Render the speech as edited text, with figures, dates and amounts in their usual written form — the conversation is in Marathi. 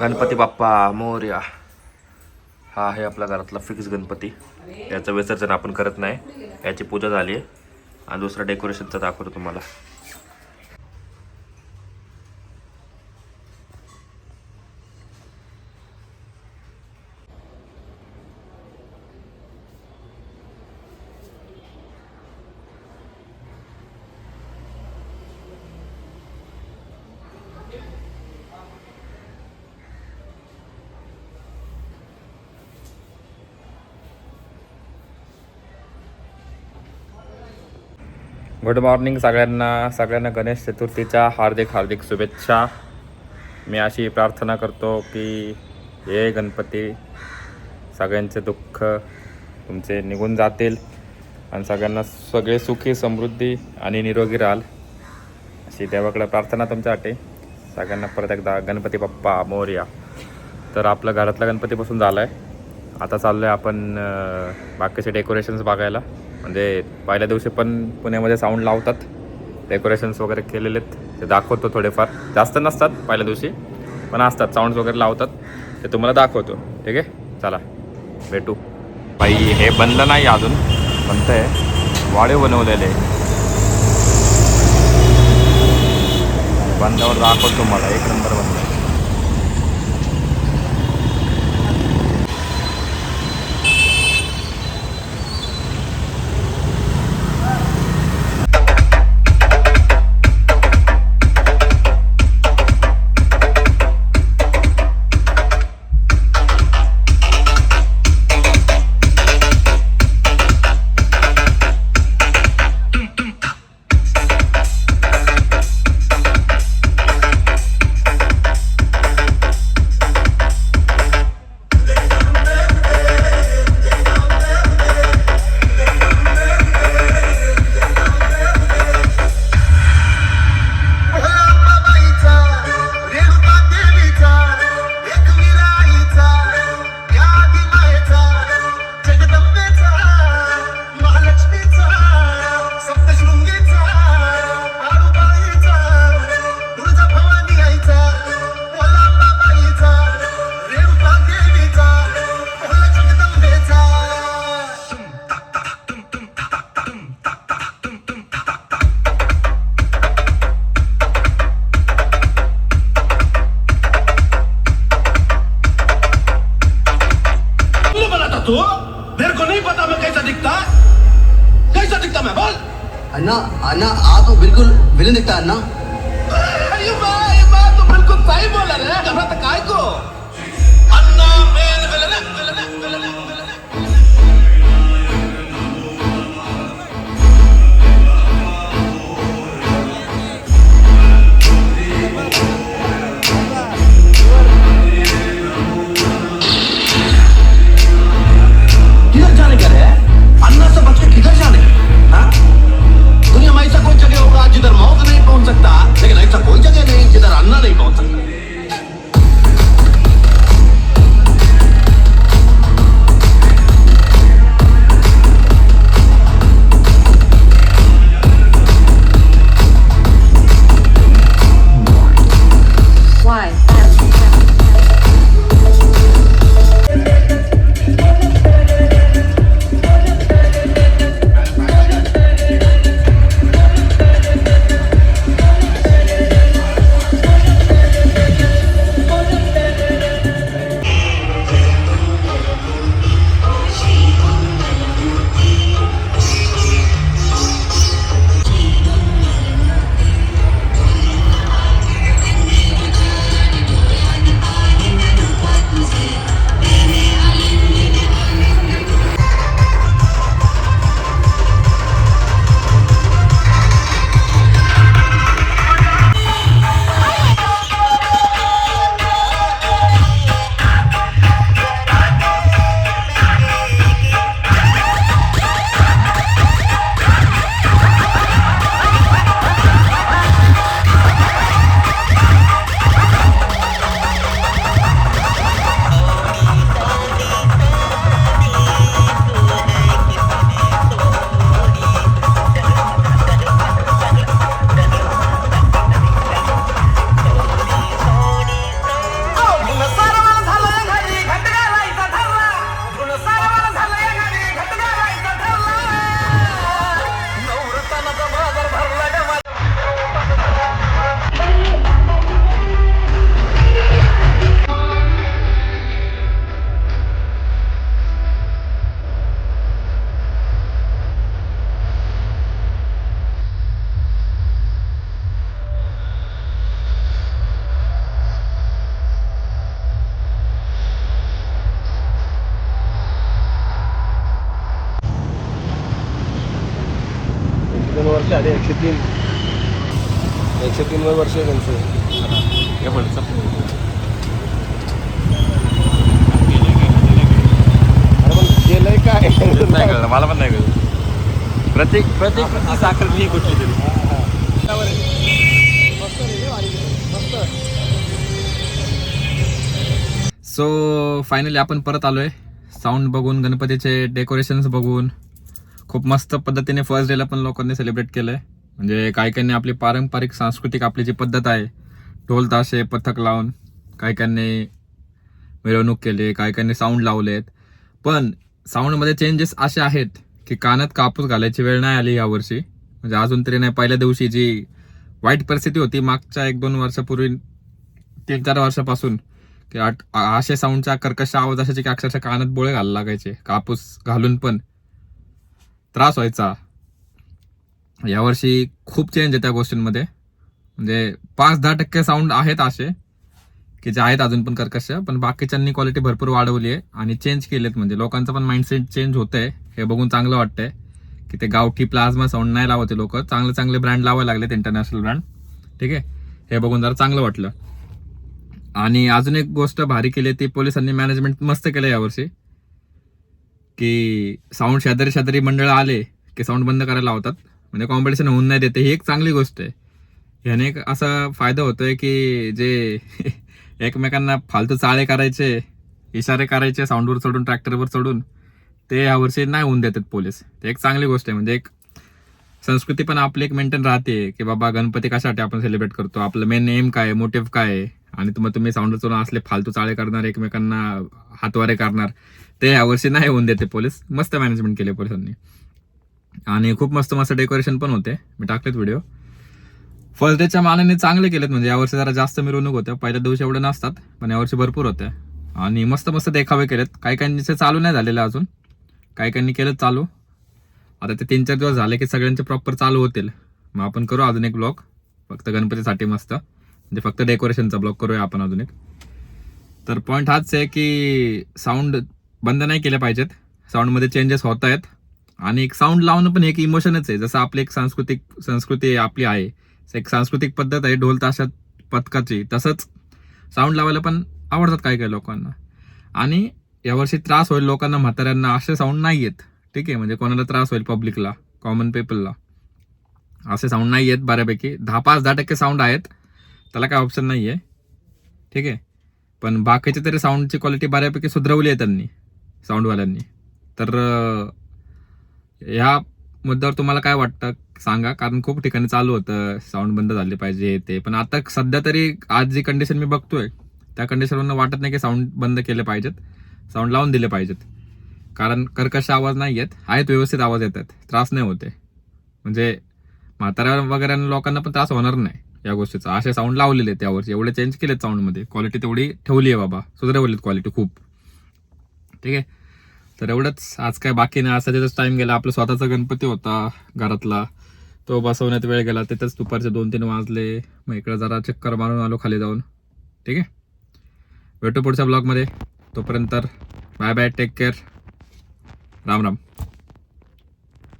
गणपती बाप्पा मोरया. हा आहे आपल्या घरातला फिक्स गणपती. याचं विसर्जन आपण करत नाही. याची पूजा झाली आहे आणि दुसरं डेकोरेशनचं दाखवतो तुम्हाला. गुड मॉर्निंग सगळ्यांना गणेश चतुर्थीच्या हार्दिक शुभेच्छा. मी अशी प्रार्थना करतो की हे गणपती सगळ्यांचे दुःख तुमचे निघून जातील आणि सगळ्यांना सगळे सुखी समृद्धी आणि निरोगी राहाल अशी देवाकडे प्रार्थना तुमच्यासाठी. सगळ्यांना परत एकदा गणपती बाप्पा मोरया. तर आपलं घरातला गणपती बसून झाला आहे. आता चाललो आहे आपण बाकीचे डेकोरेशन्स बघायला. म्हणजे पहिल्या दिवशी पण पुण्यामध्ये साऊंड लावतात, डेकोरेशन्स वगैरे केलेले आहेत, ते दाखवतो. थोडेफार जास्त नसतात पहिल्या दिवशी, पण असतात साऊंड्स वगैरे लावतात, ते तुम्हाला दाखवतो. ठीक आहे, चला भेटू. बाई हे बनलं नाही अजून, बनतं आहे, वाढीव बनवलेले. बंदावर दाखवतो तुम्हाला. एक नंबर बनलं. तो मेरे को नहीं पता मैं कैसा दिखता मैं बोल। अन्ना अन्ना आप तो बिल्कुल विलन दिखता अन्ना। ये बात तो बिल्कुल सही बोला रे। घबराता काय को? अन्ना मेन विलन। किधर जाने का रे? अन्ना से बच के किधर जाने? हाँ? दुनिया में ऐसा कोई जगह होगा जिधर मौत नहीं पहुंच सकता, लेकिन ऐसा कोई जगह नहीं जिधर अन्ना नहीं पहुंच सकता। माझे 103 वर्ष आहे त्यांचं. हे पडचं अरे पण गेलंय काय नाही कळलं, मला पण नाही कळलं. प्रत्येक साखर मी कुठली तरी. सो फायनली आपण परत आलोय. साऊंड बघून, गणपतीचे डेकोरेशन्स बघून खूप मस्त पद्धतीने फर्स्ट डेला पण लोकांनी सेलिब्रेट केलंय. म्हणजे काही आपली पारंपरिक सांस्कृतिक आपली जी पद्धत आहे, ढोल ताशे पथक लावून काही मिरवणूक केली, काही साऊंड लावलेत. पण साऊंडमध्ये चेंजेस असे आहेत की कानात कापूस घालायची वेळ नाही आली यावर्षी. म्हणजे अजून तरी नाही. पहिल्या दिवशी जी वाईट परिस्थिती होती मागच्या 1-2 वर्षापूर्वी, 3-4 वर्षापासून, की असे साऊंडच्या कर्कश आवाज असायचे की अक्षरशः कानात बोळे घालायला लागायचे. कापूस घालून पण त्रास व्हायचा. यावर्षी खूप चेंज आहे त्या गोष्टींमध्ये. म्हणजे 5-10% साऊंड आहेत असे की जे आहेत अजून पण कर्कश, पण बाकीच्यांनी क्वालिटी भरपूर वाढवली आहे आणि चेंज केलेत. म्हणजे लोकांचं पण माइंडसेट चेंज होतंय. हे बघून चांगलं वाटतंय की ते गावठी प्लाझ्मा साऊंड नाही लावते लोक, चांगले ब्रँड लावायला लागलेत, इंटरनॅशनल ब्रँड. ठीक आहे, हे बघून जरा चांगलं वाटलं. आणि अजून एक गोष्ट भारी केली ती पोलिसांनी मॅनेजमेंट मस्त केलं यावर्षी, की साऊंड शेजारी मंडळ आले की साऊंड बंद करायला लावतात. म्हणजे कॉम्पिटिशन होऊन नाही देते. ही एक चांगली गोष्ट आहे. ह्याने एक असा फायदा होतोय की जे एकमेकांना फालतू चाळे करायचे, इशारे करायचे साऊंडवर चढून, ट्रॅक्टरवर चढून, ते यावर्षी नाही होऊन देतात पोलीस. ते एक चांगली गोष्ट आहे. म्हणजे एक संस्कृती पण आपली एक मेंटेन राहते की बाबा गणपती कशासाठी आपण सेलिब्रेट करतो, आपलं मेन एम काय आहे, मोटिव्ह काय आहे. आणि तुम्ही साऊंडवर चढून असले फालतू चाळे करणार, एकमेकांना हातवारे करणार, ते यावर्षी नाही होऊन देते पोलीस. मस्त मॅनेजमेंट केले पोलिसांनी. आणि खूप मस्त डेकोरेशन पण होते. मी टाकलेत व्हिडिओ. फर्स्ट डेच्या मानाने चांगले केलेत. म्हणजे यावर्षी जरा जास्त मिरवणूक होत्या. पहिल्या दिवशी एवढे नसतात, पण यावर्षी भरपूर होत्या. आणि मस्त देखावे केलेत. काही चालू नाही झालेले अजून, काही केलं चालू. आता ते 3-4 दिवस झाले की सगळ्यांचे प्रॉपर चालू होतील. मग आपण करू अजून एक ब्लॉग फक्त गणपतीसाठी मस्त, म्हणजे फक्त डेकोरेशनचा ब्लॉग करूया आपण अजून एक. तर पॉईंट हाच आहे की साऊंड बंद नाही केले पाहिजेत. साऊंडमध्ये चेंजेस होत आहेत. आणि एक साऊंड लावणं पण एक इमोशनच आहे. जसं आपली एक संस्कृती आपली आहे, एक सांस्कृतिक पद्धत आहे ढोल ताशात पथकाची, तसंच साऊंड लावायला पण आवडतात काही लोकांना. आणि यावर्षी त्रास होईल लोकांना, म्हाताऱ्यांना, असे साऊंड नाही आहेत. ठीक आहे, म्हणजे कोणाला त्रास होईल पब्लिकला, कॉमन पीपलला, असे साऊंड नाही आहेत. बऱ्यापैकी 5-10% साऊंड आहेत, त्याला काय ऑप्शन नाही आहे. ठीक आहे, पण बाकीचे तरी साऊंडची क्वालिटी बऱ्यापैकी सुधरवली आहे त्यांनी, साऊंडवाल्यांनी. तर ह्या मुद्द्यावर तुम्हाला काय वाटतं सांगा. कारण खूप ठिकाणी चालू होतं साऊंड बंद झाले पाहिजे ते, पण आता सध्या तरी आज जी कंडिशन मी बघतोय त्या कंडिशनवरून वाटत नाही की साऊंड बंद केले पाहिजेत, साऊंड लावून दिले पाहिजेत. कारण कर्कश आवाज नाही आहेत, व्यवस्थित आवाज येतात, त्रास नाही होते. म्हणजे म्हाताऱ्या वगैरे लोकांना पण त्रास होणार नाही या गोष्टीचा. असे साऊंड लावलेले त्यावरची, एवढे चेंज केलेत साऊंडमध्ये, क्वालिटी तेवढी ठेवली आहे बाबा, सुधारवलीत क्वालिटी खूप. ठीक आहे, तर एवढंच. आज काय बाकी नाही, असा तिथंच टाइम गेला. आपला स्वतःचा गणपती होता घरातला, तो बसवण्यात वेळ गेला. तिथंच दुपारचे 2-3 वाजले. मग इकडे जरा चक्कर मारून आलो खाली जाऊन. ठीक आहे, भेटू पुढच्या ब्लॉगमध्ये. तोपर्यंत bye bye, take care, Ram Ram.